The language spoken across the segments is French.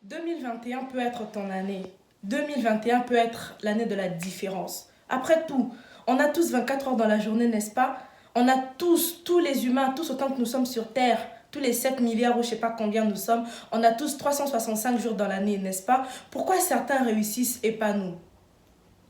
2021 peut être ton année. 2021 peut être l'année de la différence. Après tout, on a tous 24 heures dans la journée, n'est-ce pas? On a tous les humains, tous autant que nous sommes sur Terre, tous les 7 milliards ou je sais pas combien nous sommes, on a tous 365 jours dans l'année, n'est-ce pas? Pourquoi certains réussissent et pas nous?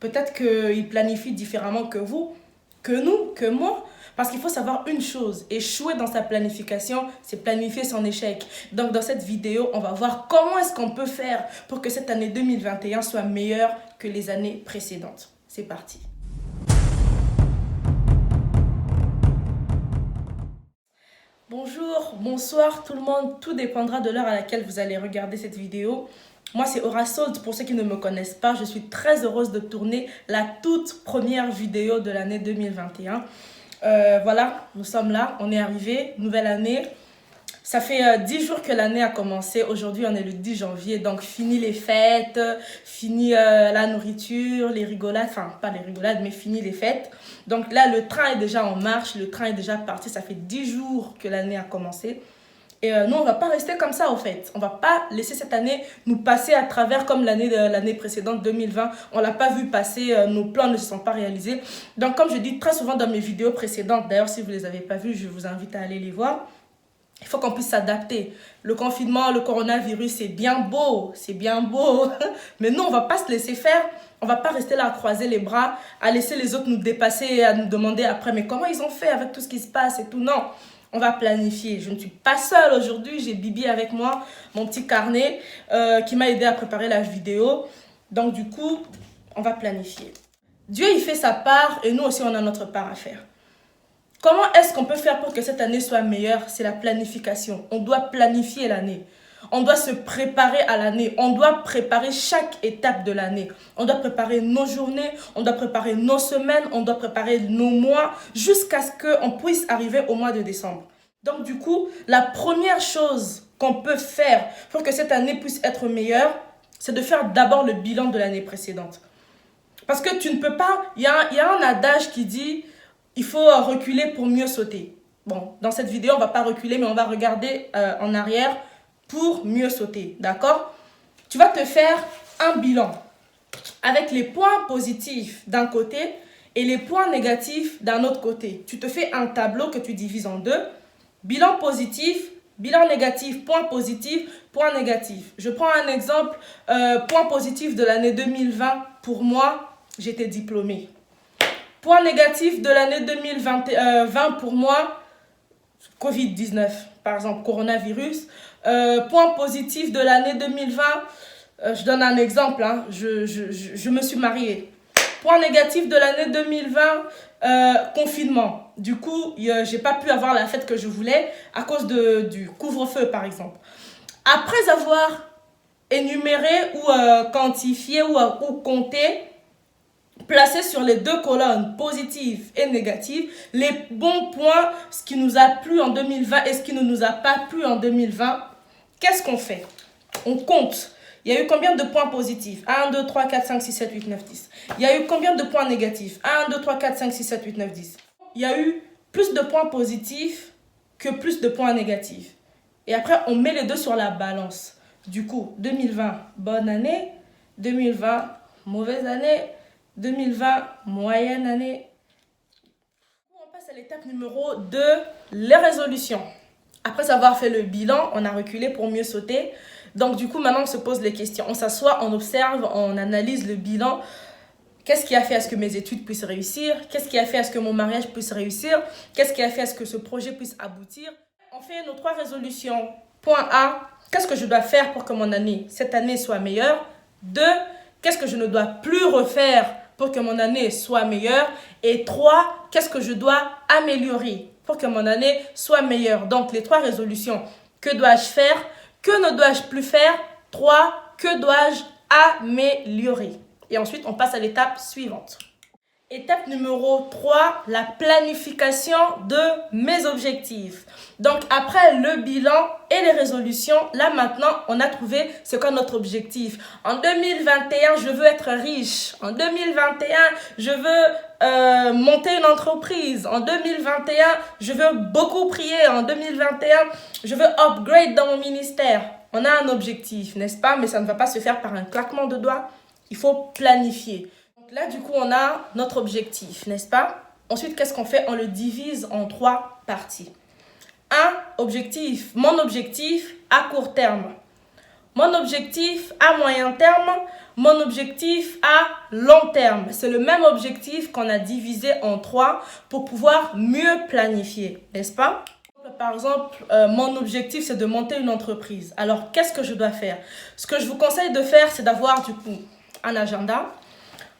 Peut-être qu'ils planifient différemment que vous, que nous, que moi. Parce qu'il faut savoir une chose, échouer dans sa planification, c'est planifier son échec. Donc dans cette vidéo, on va voir comment est-ce qu'on peut faire pour que cette année 2021 soit meilleure que les années précédentes. C'est parti. Bonjour, bonsoir tout le monde, tout dépendra de l'heure à laquelle vous allez regarder cette vidéo. Moi c'est Aura Salt, pour ceux qui ne me connaissent pas, je suis très heureuse de tourner la toute première vidéo de l'année 2021. Voilà, nous sommes là, on est arrivé, nouvelle année. Ça fait 10 jours que l'année a commencé. Aujourd'hui, on est le 10 janvier. Donc, fini les fêtes, fini la nourriture, les rigolades. Enfin, pas les rigolades, mais fini les fêtes. Donc là, le train est déjà en marche. Le train est déjà parti. Ça fait 10 jours que l'année a commencé. Et nous, on va pas rester comme ça, en fait. On va pas laisser cette année nous passer à travers comme l'année précédente, 2020. On l'a pas vu passer, nos plans ne se sont pas réalisés. Donc, comme je dis très souvent dans mes vidéos précédentes, d'ailleurs, si vous les avez pas vues, je vous invite à aller les voir. Il faut qu'on puisse s'adapter. Le confinement, le coronavirus, c'est bien beau, mais nous, on va pas se laisser faire. On va pas rester là à croiser les bras, à laisser les autres nous dépasser et à nous demander après, mais comment ils ont fait avec tout ce qui se passe et tout. Non, on va planifier. Je ne suis pas seule aujourd'hui, j'ai Bibi avec moi, mon petit carnet qui m'a aidé à préparer la vidéo. Donc du coup, on va planifier. Dieu, il fait sa part et nous aussi, on a notre part à faire. Comment est-ce qu'on peut faire pour que cette année soit meilleure? C'est la planification. On doit planifier l'année. On doit se préparer à l'année. On doit préparer chaque étape de l'année. On doit préparer nos journées, on doit préparer nos semaines, on doit préparer nos mois jusqu'à ce qu'on puisse arriver au mois de décembre. Donc du coup, la première chose qu'on peut faire pour que cette année puisse être meilleure, c'est de faire d'abord le bilan de l'année précédente. Parce que tu ne peux pas... Il y a un adage qui dit... Il faut reculer pour mieux sauter. Bon, dans cette vidéo, on ne va pas reculer, mais on va regarder en arrière pour mieux sauter. D'accord? Tu vas te faire un bilan avec les points positifs d'un côté et les points négatifs d'un autre côté. Tu te fais un tableau que tu divises en deux. Bilan positif, bilan négatif, point positif, point négatif. Je prends un exemple, point positif de l'année 2020. Pour moi, j'étais diplômée. Point négatif de l'année 2020 pour moi, Covid-19, par exemple, coronavirus. Point positif de l'année 2020, je donne un exemple, hein, je me suis mariée. Point négatif de l'année 2020, confinement. Du coup, j'ai pas pu avoir la fête que je voulais à cause du couvre-feu, par exemple. Après avoir énuméré ou quantifié ou compté, placer sur les deux colonnes positives et négatives les bons points, ce qui nous a plu en 2020 et ce qui ne nous a pas plu en 2020. Qu'est-ce qu'on fait? On compte. Il y a eu combien de points positifs? 1, 2, 3, 4, 5, 6, 7, 8, 9, 10. Il y a eu combien de points négatifs? 1, 2, 3, 4, 5, 6, 7, 8, 9, 10. Il y a eu plus de points positifs que plus de points négatifs. Et après, on met les deux sur la balance. Du coup, 2020, bonne année. 2020, mauvaise année. 2020, moyenne année. On passe à l'étape numéro 2, les résolutions. Après avoir fait le bilan, on a reculé pour mieux sauter. Donc du coup, maintenant, on se pose les questions. On s'assoit, on observe, on analyse le bilan. Qu'est-ce qui a fait à ce que mes études puissent réussir? Qu'est-ce qui a fait à ce que mon mariage puisse réussir? Qu'est-ce qui a fait à ce que ce projet puisse aboutir? On fait nos 3 résolutions. Point A, qu'est-ce que je dois faire pour que cette année soit meilleure? 2, qu'est-ce que je ne dois plus refaire pour que mon année soit meilleure? Et 3, qu'est-ce que je dois améliorer pour que mon année soit meilleure? Donc, les 3 résolutions. Que dois-je faire? Que ne dois-je plus faire? 3, que dois-je améliorer? Et ensuite, on passe à l'étape suivante. Étape numéro 3, la planification de mes objectifs. Donc, après le bilan et les résolutions, là maintenant, on a trouvé c'est quoi notre objectif. En 2021, je veux être riche. En 2021, je veux monter une entreprise. En 2021, je veux beaucoup prier. En 2021, je veux upgrade dans mon ministère. On a un objectif, n'est-ce pas? Mais ça ne va pas se faire par un claquement de doigts. Il faut planifier. Donc là, du coup, on a notre objectif, n'est-ce pas? Ensuite, qu'est-ce qu'on fait? On le divise en 3 parties. Mon objectif à court terme. Mon objectif à moyen terme. Mon objectif à long terme. C'est le même objectif qu'on a divisé en 3 pour pouvoir mieux planifier, n'est-ce pas? Par exemple, mon objectif, c'est de monter une entreprise. Alors, qu'est-ce que je dois faire? Ce que je vous conseille de faire, c'est d'avoir du coup un agenda.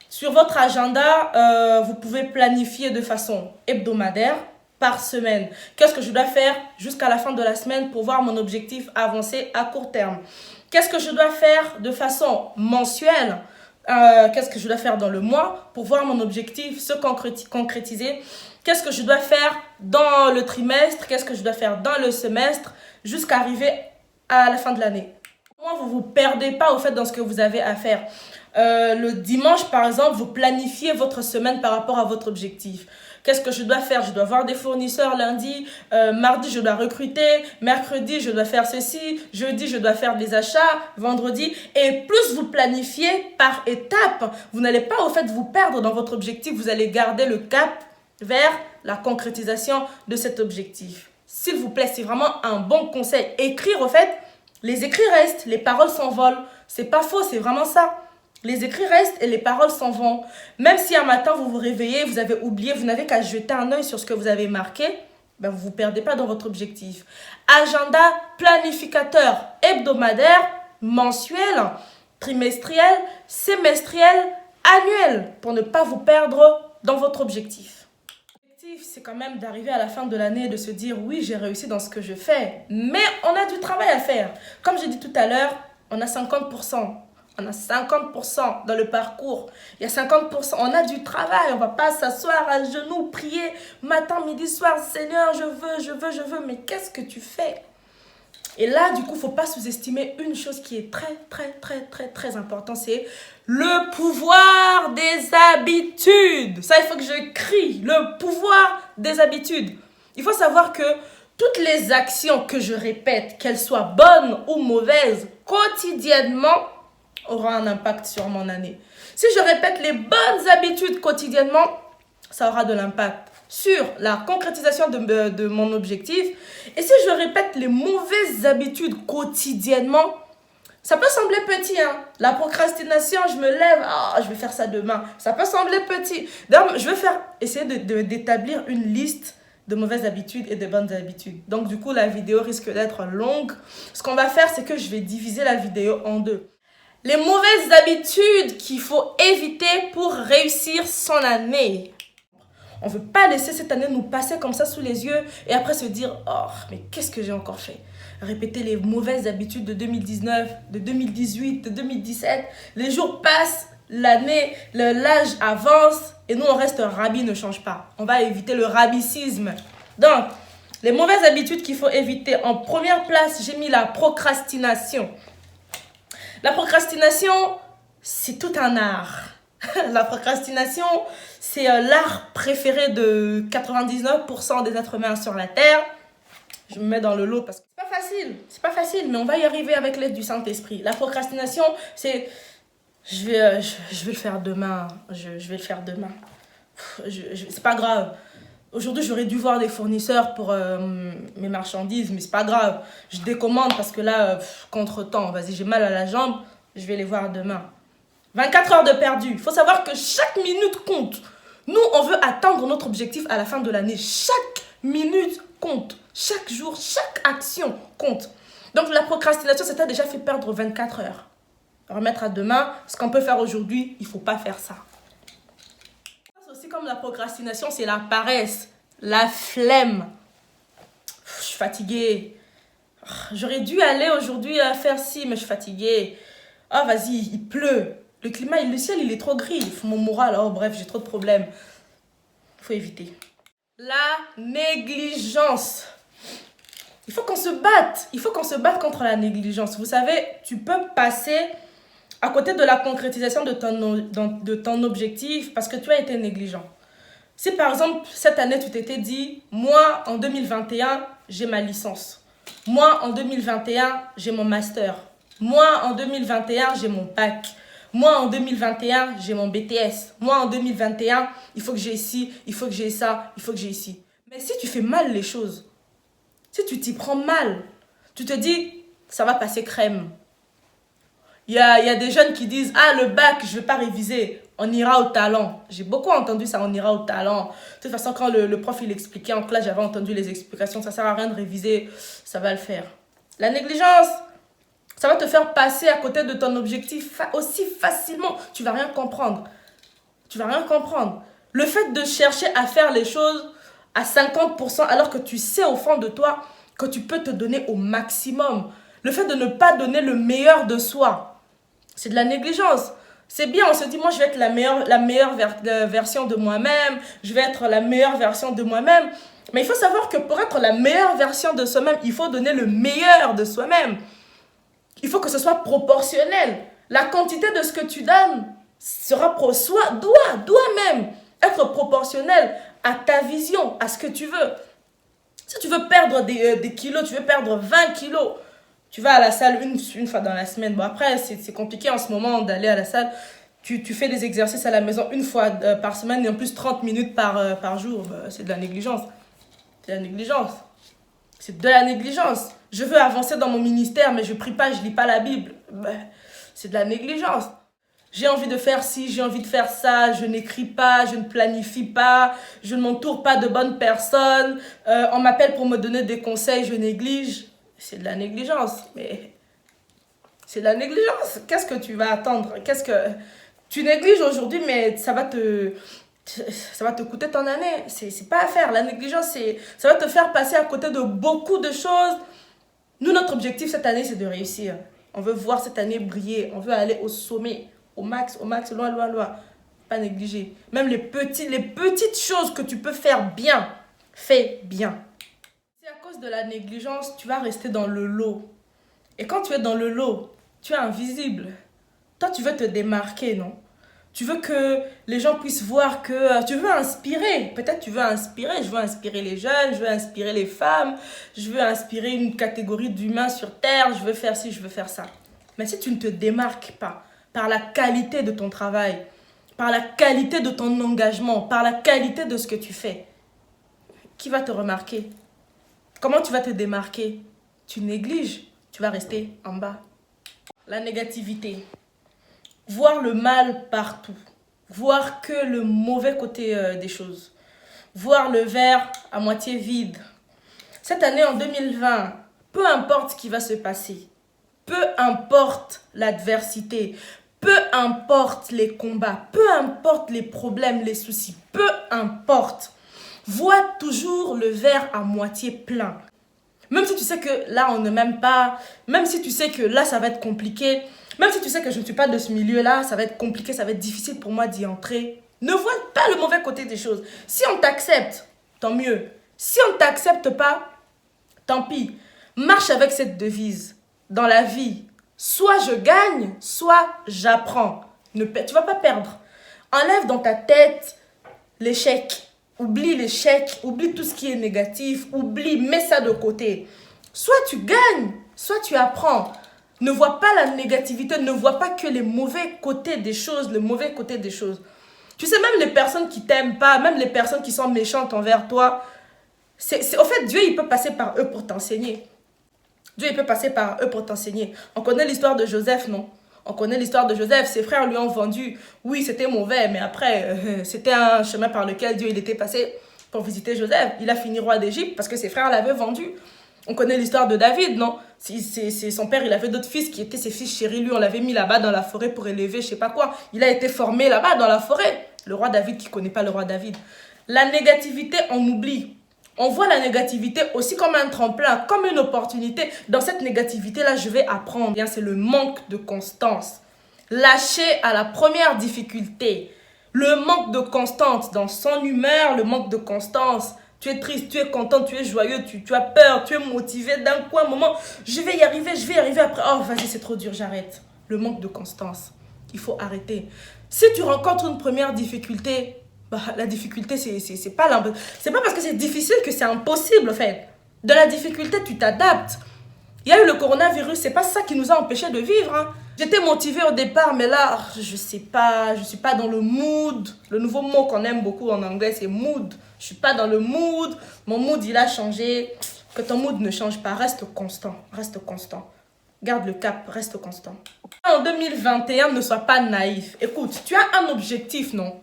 Sur votre agenda, vous pouvez planifier de façon hebdomadaire, par semaine. Qu'est-ce que je dois faire jusqu'à la fin de la semaine pour voir mon objectif avancer à court terme? Qu'est-ce que je dois faire de façon mensuelle? Qu'est-ce que je dois faire dans le mois pour voir mon objectif se concrétiser? Qu'est-ce que je dois faire dans le trimestre? Qu'est-ce que je dois faire dans le semestre jusqu'à arriver à la fin de l'année? Comment vous ne vous perdez pas au fait dans ce que vous avez à faire? Le dimanche, par exemple, vous planifiez votre semaine par rapport à votre objectif. Qu'est-ce que je dois faire? Je dois voir des fournisseurs lundi, mardi, je dois recruter, mercredi, je dois faire ceci, jeudi, je dois faire des achats, vendredi. Et plus vous planifiez par étapes, vous n'allez pas au fait vous perdre dans votre objectif, vous allez garder le cap vers la concrétisation de cet objectif. S'il vous plaît, c'est vraiment un bon conseil. Écrire, au fait, les écrits restent, les paroles s'envolent. C'est pas faux, c'est vraiment ça. Les écrits restent et les paroles s'en vont. Même si un matin vous vous réveillez, vous avez oublié, vous n'avez qu'à jeter un œil sur ce que vous avez marqué, ben vous ne vous perdez pas dans votre objectif. Agenda planificateur hebdomadaire, mensuel, trimestriel, semestriel, annuel pour ne pas vous perdre dans votre objectif. L'objectif, c'est quand même d'arriver à la fin de l'année et de se dire oui, j'ai réussi dans ce que je fais. Mais on a du travail à faire. Comme j'ai dit tout à l'heure, on a 50%. On a 50% dans le parcours. Il y a 50%. On a du travail. On ne va pas s'asseoir à genoux, prier matin, midi, soir. Seigneur, je veux. Mais qu'est-ce que tu fais? Et là, du coup, il ne faut pas sous-estimer une chose qui est très importante. C'est le pouvoir des habitudes. Ça, il faut que je crie. Le pouvoir des habitudes. Il faut savoir que toutes les actions que je répète, qu'elles soient bonnes ou mauvaises, quotidiennement, aura un impact sur mon année. Si je répète les bonnes habitudes quotidiennement, ça aura de l'impact sur la concrétisation de mon objectif. Et si je répète les mauvaises habitudes quotidiennement, ça peut sembler petit, hein. La procrastination, je me lève, je vais faire ça demain. Ça peut sembler petit. D'ailleurs, je vais essayer d'établir une liste de mauvaises habitudes et de bonnes habitudes. Donc, du coup, la vidéo risque d'être longue. Ce qu'on va faire, c'est que je vais diviser la vidéo en deux. Les mauvaises habitudes qu'il faut éviter pour réussir son année. On ne veut pas laisser cette année nous passer comme ça sous les yeux et après se dire « Oh, mais qu'est-ce que j'ai encore fait ?» Répéter les mauvaises habitudes de 2019, de 2018, de 2017. Les jours passent, l'année, l'âge avance et nous, on reste rabis, ne change pas. On va éviter le rabicisme. Donc, les mauvaises habitudes qu'il faut éviter. En première place, j'ai mis la procrastination. La procrastination, c'est tout un art. La procrastination, c'est l'art préféré de 99% des êtres humains sur la Terre. Je me mets dans le lot parce que c'est pas facile, mais on va y arriver avec l'aide du Saint-Esprit. La procrastination, c'est je vais le faire demain, je vais le faire demain. C'est pas grave. Aujourd'hui, j'aurais dû voir des fournisseurs pour mes marchandises, mais c'est pas grave. Je décommande parce que là, contre-temps, vas-y, j'ai mal à la jambe, je vais les voir demain. 24 heures de perdu. Il faut savoir que chaque minute compte. Nous, on veut atteindre notre objectif à la fin de l'année. Chaque minute compte. Chaque jour, chaque action compte. Donc, la procrastination, ça t'a déjà fait perdre 24 heures. Remettre à demain, ce qu'on peut faire aujourd'hui, il ne faut pas faire ça. Aussi comme la procrastination, c'est la paresse, la flemme. Je suis fatiguée. J'aurais dû aller aujourd'hui faire ci, mais je suis fatiguée. Ah, vas-y, il pleut. Le ciel, il est trop gris. Mon moral, bref, j'ai trop de problèmes. Il faut éviter. La négligence. Il faut qu'on se batte. Il faut qu'on se batte contre la négligence. Vous savez, tu peux passer à côté de la concrétisation de ton objectif parce que tu as été négligent. Si par exemple, cette année, tu t'étais dit, moi, en 2021, j'ai ma licence. Moi, en 2021, j'ai mon master. Moi, en 2021, j'ai mon bac. Moi, en 2021, j'ai mon BTS. Moi, en 2021, il faut que j'ai ci, il faut que j'ai ça, il faut que j'ai ici. Mais si tu fais mal les choses, si tu t'y prends mal, tu te dis, ça va passer crème. Il y a des jeunes qui disent, ah, le bac, je ne vais pas réviser. On ira au talent. J'ai beaucoup entendu ça, on ira au talent. De toute façon, quand le prof il expliquait en classe, j'avais entendu les explications. Ça ne sert à rien de réviser, ça va le faire. La négligence, ça va te faire passer à côté de ton objectif aussi facilement. Tu ne vas rien comprendre. Tu ne vas rien comprendre. Le fait de chercher à faire les choses à 50% alors que tu sais au fond de toi que tu peux te donner au maximum. Le fait de ne pas donner le meilleur de soi, c'est de la négligence. C'est bien, on se dit, moi je vais être la meilleure version de moi-même, je vais être la meilleure version de moi-même. Mais il faut savoir que pour être la meilleure version de soi-même, il faut donner le meilleur de soi-même. Il faut que ce soit proportionnel. La quantité de ce que tu donnes doit même être proportionnelle à ta vision, à ce que tu veux. Si tu veux perdre des kilos, tu veux perdre 20 kilos, tu vas à la salle une fois dans la semaine. Bon, après, c'est compliqué en ce moment d'aller à la salle. Tu fais des exercices à la maison une fois par semaine et en plus 30 minutes par jour. C'est de la négligence. C'est de la négligence. C'est de la négligence. Je veux avancer dans mon ministère, mais je prie pas, je lis pas la Bible. C'est de la négligence. J'ai envie de faire ci, j'ai envie de faire ça, je n'écris pas, je ne planifie pas, je ne m'entoure pas de bonnes personnes, on m'appelle pour me donner des conseils, je néglige. C'est de la négligence, mais c'est de la négligence. Qu'est-ce que tu vas attendre? Qu'est-ce que tu négliges aujourd'hui, mais ça va te coûter ton année. C'est pas à faire. La négligence, ça va te faire passer à côté de beaucoup de choses. Nous, notre objectif cette année, c'est de réussir. On veut voir cette année briller. On veut aller au sommet, au max, loin, loin, loin. Pas négliger. Même les petites choses que tu peux faire bien, fais bien. Si à cause de la négligence, tu vas rester dans le lot. Et quand tu es dans le lot, tu es invisible. Toi, tu veux te démarquer, non? Tu veux que les gens puissent voir que tu veux inspirer. Peut-être tu veux inspirer. Je veux inspirer les jeunes, je veux inspirer les femmes, je veux inspirer une catégorie d'humains sur Terre, je veux faire ci, je veux faire ça. Mais si tu ne te démarques pas par la qualité de ton travail, par la qualité de ton engagement, par la qualité de ce que tu fais, qui va te remarquer? Comment tu vas te démarquer? Tu négliges, tu vas rester en bas. La négativité. Voir le mal partout. Voir que le mauvais côté des choses. Voir le verre à moitié vide. Cette année, en 2020, peu importe ce qui va se passer, peu importe l'adversité, peu importe les combats, peu importe les problèmes, les soucis, peu importe, vois toujours le verre à moitié plein. Même si tu sais que là, on ne m'aime pas, même si tu sais que là, ça va être compliqué, même si tu sais que je ne suis pas de ce milieu-là, ça va être compliqué, ça va être difficile pour moi d'y entrer, ne vois pas le mauvais côté des choses. Si on t'accepte, tant mieux. Si on ne t'accepte pas, tant pis. Marche avec cette devise dans la vie. Soit je gagne, soit j'apprends. Tu ne vas pas perdre. Enlève dans ta tête l'échec. Oublie l'échec, oublie tout ce qui est négatif, mets ça de côté. Soit tu gagnes, soit tu apprends. Ne vois pas la négativité, ne vois pas que les mauvais côtés des choses, le mauvais côté des choses. Tu sais, même les personnes qui t'aiment pas, même les personnes qui sont méchantes envers toi, au fait, Dieu, il peut passer par eux pour t'enseigner. Dieu, il peut passer par eux pour t'enseigner. On connaît l'histoire de Joseph, non? On connaît l'histoire de Joseph. Ses frères lui ont vendu. Oui, c'était mauvais, mais après, c'était un chemin par lequel Dieu il était passé pour visiter Joseph. Il a fini roi d'Égypte parce que ses frères l'avaient vendu. On connaît l'histoire de David, non? Son père, il avait d'autres fils qui étaient ses fils chéris. Lui, on l'avait mis là-bas dans la forêt pour élever, je sais pas quoi. Il a été formé là-bas dans la forêt. Le roi David qui connaît pas le roi David. La négativité, on oublie. On voit la négativité aussi comme un tremplin, comme une opportunité. Dans cette négativité-là, je vais apprendre. C'est le manque de constance. Lâcher à la première difficulté. Le manque de constance dans son humeur, le manque de constance. Tu es triste, tu es content, tu es joyeux, tu as peur, tu es motivé. D'un coup, un moment, je vais y arriver après. Oh, vas-y, c'est trop dur, j'arrête. Le manque de constance. Il faut arrêter. Si tu rencontres une première difficulté, la difficulté, c'est pas parce que c'est difficile que c'est impossible, en fait. De la difficulté, tu t'adaptes. Il y a eu le coronavirus, c'est pas ça qui nous a empêchés de vivre. Hein. J'étais motivée au départ, mais là, je sais pas, je suis pas dans le mood. Le nouveau mot qu'on aime beaucoup en anglais, c'est mood. Je suis pas dans le mood. Mon mood, il a changé. Que ton mood ne change pas, reste constant, reste constant. Garde le cap, reste constant. En 2021, ne sois pas naïf. Écoute, tu as un objectif, non?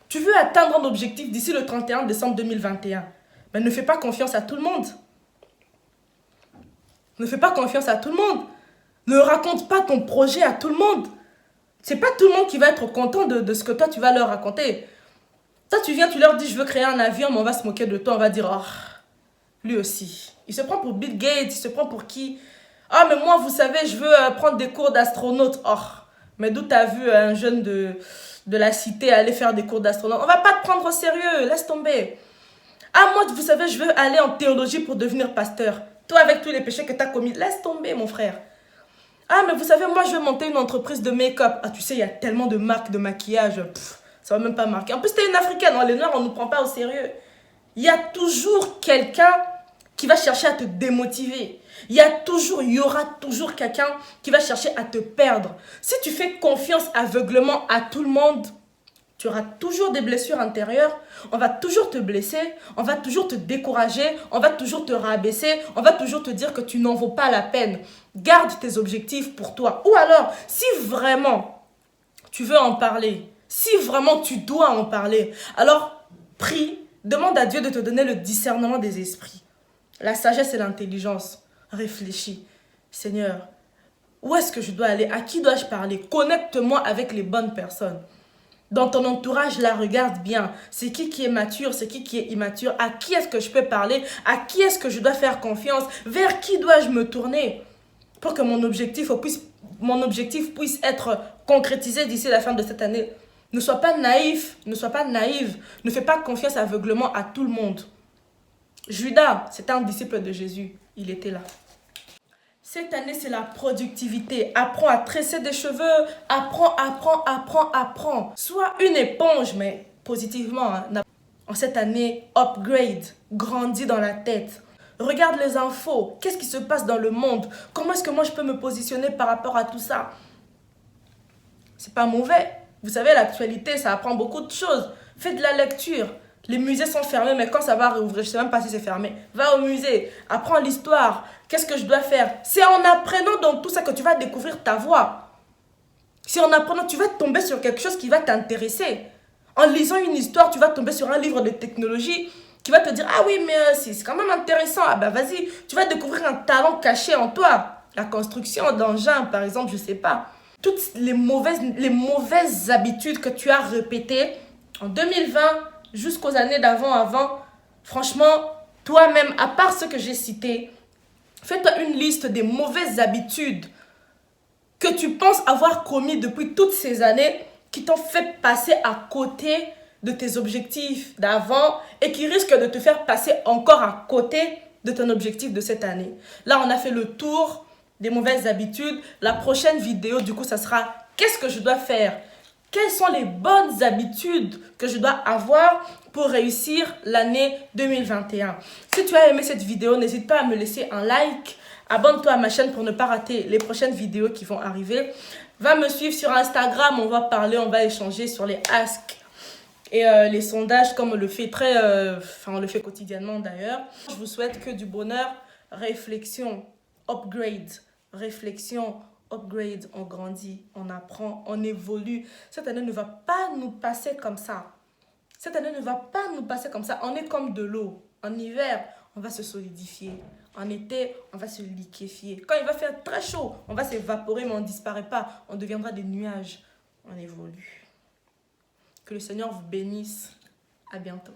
Tu veux atteindre un objectif d'ici le 31 décembre 2021. Mais ne fais pas confiance à tout le monde. Ne fais pas confiance à tout le monde. Ne raconte pas ton projet à tout le monde. C'est pas tout le monde qui va être content de ce que toi tu vas leur raconter. Toi tu viens, tu leur dis je veux créer un avion, mais on va se moquer de toi, on va dire oh, lui aussi. Il se prend pour Bill Gates, il se prend pour qui? Ah mais moi vous savez je veux prendre des cours d'astronaute. Oh, mais d'où t'as vu un jeune de la cité aller faire des cours d'astronaute? On va pas te prendre au sérieux, laisse tomber. Ah moi vous savez je veux aller en théologie pour devenir pasteur. Toi avec tous les péchés que tu as commis, laisse tomber mon frère. Ah, mais vous savez, moi, je veux monter une entreprise de make-up. Ah, tu sais, il y a tellement de marques de maquillage. Ça va même pas marquer. En plus, t'es une Africaine. Les Noirs, on ne nous prend pas au sérieux. Il y a toujours quelqu'un qui va chercher à te démotiver. Il y aura toujours quelqu'un qui va chercher à te perdre. Si tu fais confiance aveuglement à tout le monde, tu auras toujours des blessures intérieures, on va toujours te blesser, on va toujours te décourager, on va toujours te rabaisser, on va toujours te dire que tu n'en vaux pas la peine. Garde tes objectifs pour toi. Ou alors, si vraiment tu veux en parler, si vraiment tu dois en parler, alors prie, demande à Dieu de te donner le discernement des esprits. La sagesse et l'intelligence. Réfléchis. Seigneur, où est-ce que je dois aller? À qui dois-je parler? Connecte-moi avec les bonnes personnes. Dans ton entourage, là, regarde bien. C'est qui est mature, c'est qui est immature. À qui est-ce que je peux parler? À qui est-ce que je dois faire confiance? Vers qui dois-je me tourner? Pour que mon objectif puisse être concrétisé d'ici la fin de cette année. Ne sois pas naïf, ne sois pas naïve. Ne fais pas confiance aveuglement à tout le monde. Judas, c'était un disciple de Jésus. Il était là. Cette année, c'est la productivité. Apprends à tresser des cheveux. Apprends. Sois une éponge, mais positivement. Hein. En cette année, upgrade. Grandis dans la tête. Regarde les infos. Qu'est-ce qui se passe dans le monde? Comment est-ce que moi, je peux me positionner par rapport à tout ça? C'est pas mauvais. Vous savez, l'actualité, ça apprend beaucoup de choses. Fais de la lecture. Les musées sont fermés, mais quand ça va réouvrir, je ne sais même pas si c'est fermé. Va au musée, apprends l'histoire. Qu'est-ce que je dois faire? C'est en apprenant dans tout ça que tu vas découvrir ta voie. C'est en apprenant, tu vas tomber sur quelque chose qui va t'intéresser. En lisant une histoire, tu vas tomber sur un livre de technologie qui va te dire « Ah oui, mais c'est quand même intéressant. » Ah ben vas-y, tu vas découvrir un talent caché en toi. La construction d'engins, par exemple, je ne sais pas. Toutes les mauvaises habitudes que tu as répétées en 2020, jusqu'aux années avant, franchement, toi-même, à part ce que j'ai cité, fais-toi une liste des mauvaises habitudes que tu penses avoir commis depuis toutes ces années qui t'ont fait passer à côté de tes objectifs d'avant et qui risquent de te faire passer encore à côté de ton objectif de cette année. Là, on a fait le tour des mauvaises habitudes. La prochaine vidéo, du coup, ça sera « Qu'est-ce que je dois faire ?» Quelles sont les bonnes habitudes que je dois avoir pour réussir l'année 2021? Si tu as aimé cette vidéo, n'hésite pas à me laisser un like. Abonne-toi à ma chaîne pour ne pas rater les prochaines vidéos qui vont arriver. Va me suivre sur Instagram, on va parler, on va échanger sur les asks et les sondages comme on le fait on le fait quotidiennement d'ailleurs. Je vous souhaite que du bonheur, réflexion, upgrade, réflexion, upgrade, on grandit, on apprend, on évolue. Cette année ne va pas nous passer comme ça. Cette année ne va pas nous passer comme ça. On est comme de l'eau. En hiver, on va se solidifier. En été, on va se liquéfier. Quand il va faire très chaud, on va s'évaporer, mais on ne disparaît pas. On deviendra des nuages. On évolue. Que le Seigneur vous bénisse. À bientôt.